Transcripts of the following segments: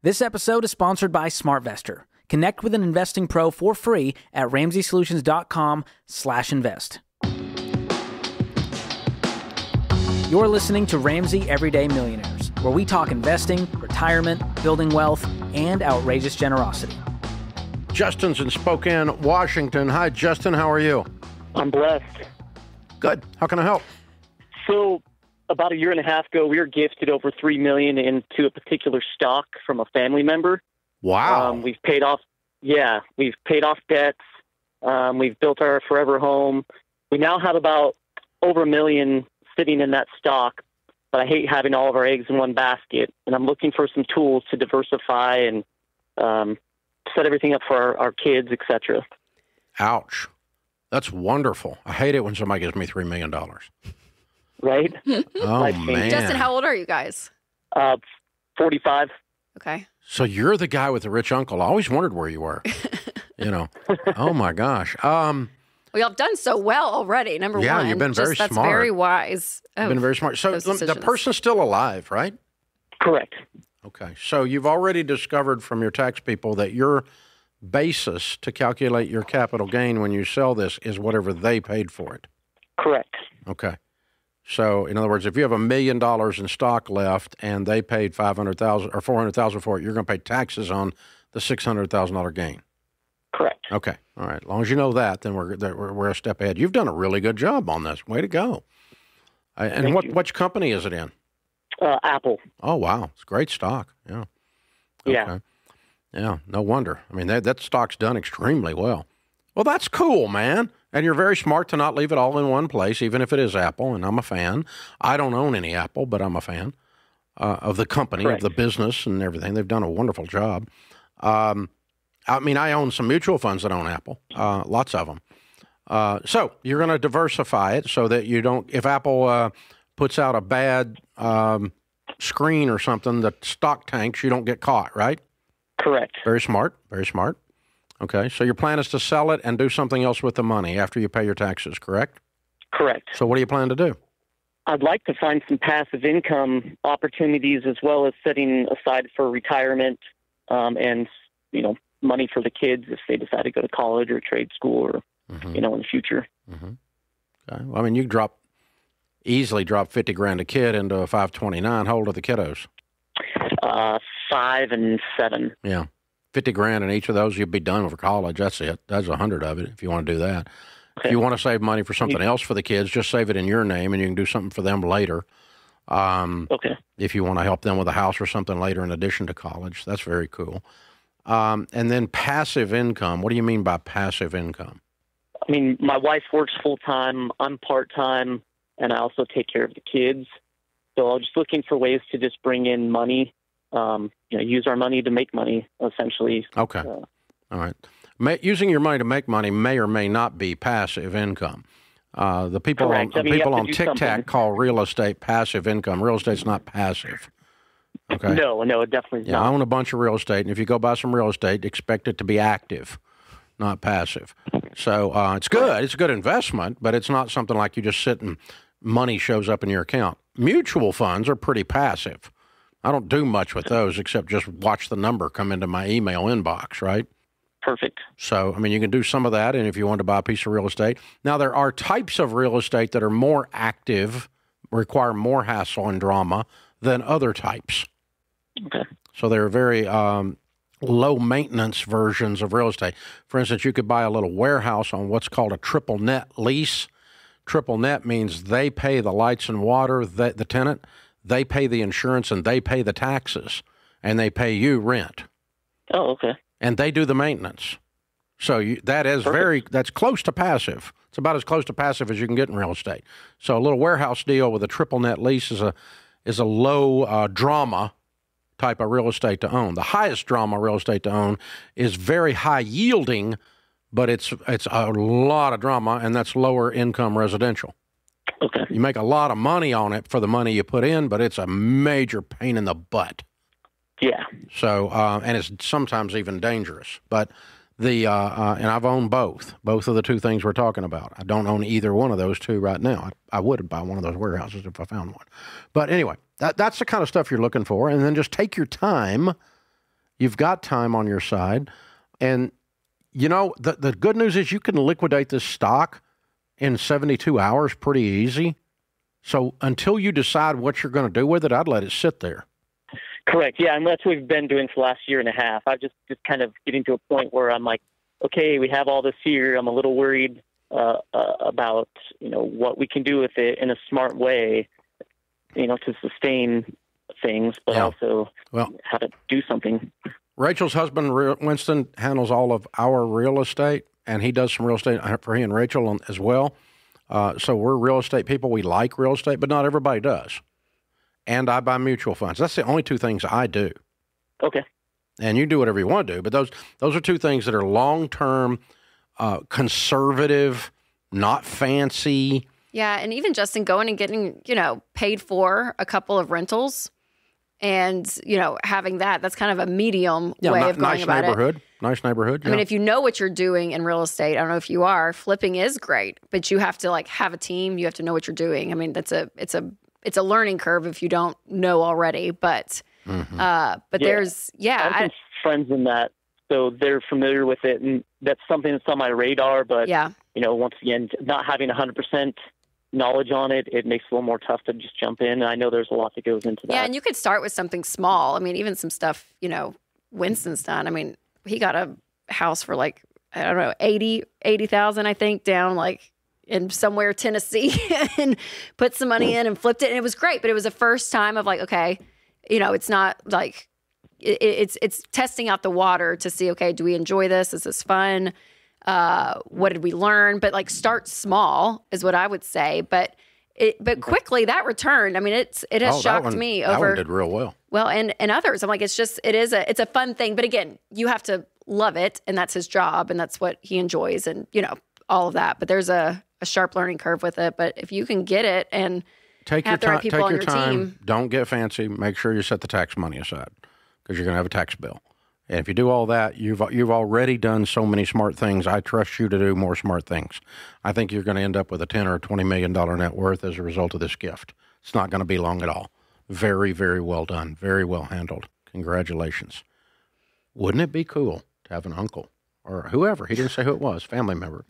This episode is sponsored by SmartVestor. Connect with an investing pro for free at RamseySolutions.com/invest. You're listening to Ramsey Everyday Millionaires, where we talk investing, retirement, building wealth, and outrageous generosity. Justin's in Spokane, Washington. Hi, Justin. How are you? I'm blessed. Good. How can I help? So about a year and a half ago, we were gifted over $3 million into a particular stock from a family member. Wow. We've paid off debts. We've built our forever home. We now have about over $1 million sitting in that stock, but I hate having all of our eggs in one basket. And I'm looking for some tools to diversify and set everything up for our kids, etc. Ouch. That's wonderful. I hate it when somebody gives me $3 million. Right? Oh, man. Justin, how old are you guys? 45. Okay. So you're the guy with the rich uncle. I always wondered where you were. Oh, my gosh. Well, y'all have done so well already, number one. Yeah, you've been very That's smart. very wise. You've been very smart. So the person's still alive, right? Correct. Okay. So you've already discovered from your tax people that your basis to calculate your capital gain when you sell this is whatever they paid for it. Correct. Okay. So, in other words, if you have $1 million in stock left and they paid $500,000 or $400,000 for it, you're going to pay taxes on the $600,000 gain. Correct. Okay. All right. As long as you know that, then we're a step ahead. You've done a really good job on this. Way to go. And which company is it in? Apple. Oh, wow. It's great stock. Yeah. Okay. Yeah. Yeah. No wonder. I mean, that stock's done extremely well. Well, that's cool, man. And you're very smart to not leave it all in one place, even if it is Apple, and I'm a fan. I don't own any Apple, but I'm a fan of the company, Correct. of the business and everything. They've done a wonderful job. I own some mutual funds that own Apple, lots of them. So you're going to diversify it so that you don't, if Apple puts out a bad screen or something that stock tanks, you don't get caught, right? Correct. Very smart, very smart. Okay, so your plan is to sell it and do something else with the money after you pay your taxes, correct? Correct. So what do you plan to do? I'd like to find some passive income opportunities as well as setting aside for retirement and, money for the kids if they decide to go to college or trade school or, in the future. Mm-hmm. Okay. Well, I mean, you easily drop $50,000 a kid into a 529. How old are the kiddos? 5 and 7. Yeah. $50,000 in each of those, you'd be done for college. That's it. That's 100 of it if you want to do that. Okay. If you want to save money for something else for the kids, just save it in your name and you can do something for them later. Okay. If you want to help them with a house or something later in addition to college, that's very cool. And then passive income. What do you mean by passive income? I mean, my wife works full-time, I'm part-time, and I also take care of the kids. So I'm just looking for ways to just bring in money, use our money to make money, essentially. Okay. All right. Using your money to make money may or may not be passive income. The people Correct. on TikTok call real estate passive income. Real estate's not passive. Okay. No, it definitely is I not. own a bunch of real estate, and if you go buy some real estate, expect it to be active, not passive. So it's good. It's a good investment, but it's not something like you just sit and money shows up in your account. Mutual funds are pretty passive. I don't do much with those except just watch the number come into my email inbox, right? Perfect. So, I mean, you can do some of that, and if you want to buy a piece of real estate. Now, there are types of real estate that are more active, require more hassle and drama than other types. Okay. So there are very low-maintenance versions of real estate. For instance, you could buy a little warehouse on what's called a triple net lease. Triple net means they pay the lights and water, the tenant, they pay the insurance, and they pay the taxes, and they pay you rent. Oh, okay. And they do the maintenance. So that's close to passive. It's about as close to passive as you can get in real estate. So a little warehouse deal with a triple net lease is a low drama type of real estate to own. The highest drama real estate to own is very high yielding, but it's a lot of drama, and that's lower income residential. Okay. You make a lot of money on it for the money you put in, but it's a major pain in the butt. Yeah. So, and it's sometimes even dangerous. But and I've owned both of the two things we're talking about. I don't own either one of those two right now. I would buy one of those warehouses if I found one. But anyway, that's the kind of stuff you're looking for. And then just take your time You've got time on your side. And, the good news is you can liquidate this stock in 72 hours pretty easy. So until you decide what you're going to do with it, I'd let it sit there. Correct. Yeah, and that's what we've been doing for the last year and a half. I'm just kind of getting to a point where I'm like, okay, we have all this here. I'm a little worried about, what we can do with it in a smart way, to sustain things, but also how to do something. Rachel's husband, Winston, handles all of our real estate, and he does some real estate for he and Rachel as well. So we're real estate people. We like real estate, but not everybody does. And I buy mutual funds. That's the only two things I do. Okay. And you do whatever you want to do, but those are two things that are long-term, conservative, not fancy. Yeah, and even Justin going and getting, paid for a couple of rentals and, having that's kind of a medium way of going about it. Nice neighborhood. I mean, if you know what you're doing in real estate, I don't know if you are, flipping is great, but you have to have a team. You have to know what you're doing. I mean, it's a learning curve if you don't know already, but there's, I have some friends in that, so they're familiar with it, and that's something that's on my radar, but, once again, not having 100% knowledge on it, it makes it a little more tough to just jump in, and I know there's a lot that goes into that. Yeah, and you could start with something small. I mean, even some stuff, Winston's done. I mean, he got a house for 80,000, I think, down in somewhere Tennessee and put some money in and flipped it. And it was great, but it was the first time of okay, it's not it's testing out the water to see, okay, do we enjoy this? Is this fun? What did we learn? But start small is what I would say. But quickly that returned. I mean, it has shocked me. That one did real well. Well, and others. I'm like, it's a fun thing. But again, you have to love it, and that's his job, and that's what he enjoys, and all of that. But there's a sharp learning curve with it. But if you can get it and have the right people on your team, don't get fancy. Make sure you set the tax money aside because you're going to have a tax bill. And if you do all that, you've already done so many smart things. I trust you to do more smart things. I think you're going to end up with a $10 or $20 million net worth as a result of this gift. It's not going to be long at all. Very, very well done. Very well handled. Congratulations. Wouldn't it be cool to have an uncle or whoever, he didn't say who it was, family member,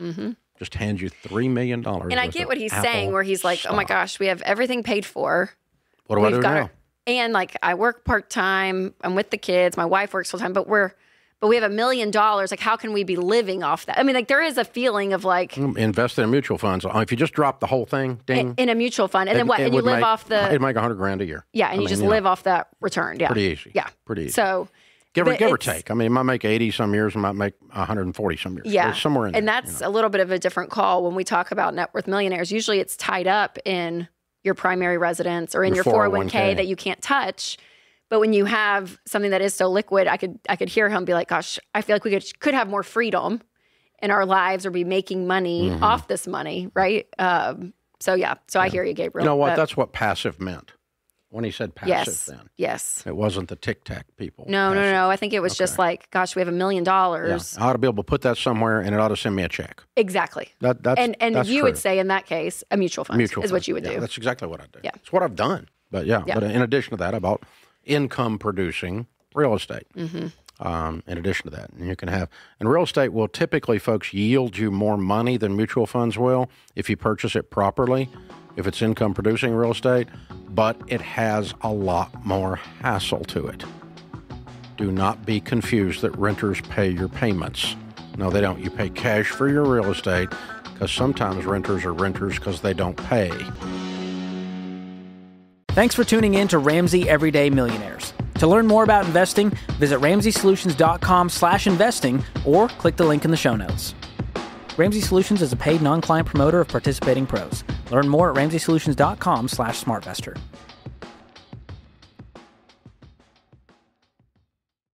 just hand you $3 million. And I get what he's saying, where he's like, oh my gosh, we have everything paid for. What do I do now? And I work part-time, I'm with the kids, my wife works full-time, but we have $1 million. How can we be living off that? I mean, there is a feeling of invest in mutual funds. If you just drop the whole thing, ding. In a mutual fund. And then what? And you live off the... It'd make $100,000 a year. Yeah, and you just live off that return. Yeah. Pretty easy. Yeah. Pretty easy. So... Give or take. I mean, it might make 80 some years, it might make 140 some years. Yeah. It's somewhere in there. And that's a little bit of a different call when we talk about net worth millionaires. Usually it's tied up in your primary residence or in your 401k that you can't touch. But when you have something that is so liquid, I could hear him be like, gosh, I feel like we could have more freedom in our lives or be making money off this money, right? So I hear you, Gabriel. You know what? That's what passive meant. When he said passive then. Yes. It wasn't the tic-tac people. No. I think it was just gosh, we have $1 million. Yeah. I ought to be able to put that somewhere and it ought to send me a check. Exactly. That's you true. Would say in that case, a mutual fund is what you would do. That's exactly what I do. Yeah. It's what I've done. But but in addition to that, I bought income producing real estate. In addition to that, and you can have, and real estate will typically, folks, yield you more money than mutual funds will if you purchase it properly, if it's income producing real estate, but it has a lot more hassle to it. Do not be confused that renters pay your payments. No, they don't. You pay cash for your real estate because sometimes renters are renters because they don't pay. Thanks for tuning in to Ramsey Everyday Millionaires. To learn more about investing, visit RamseySolutions.com/investing or click the link in the show notes. Ramsey Solutions is a paid non-client promoter of participating pros. Learn more at RamseySolutions.com/SmartVestor.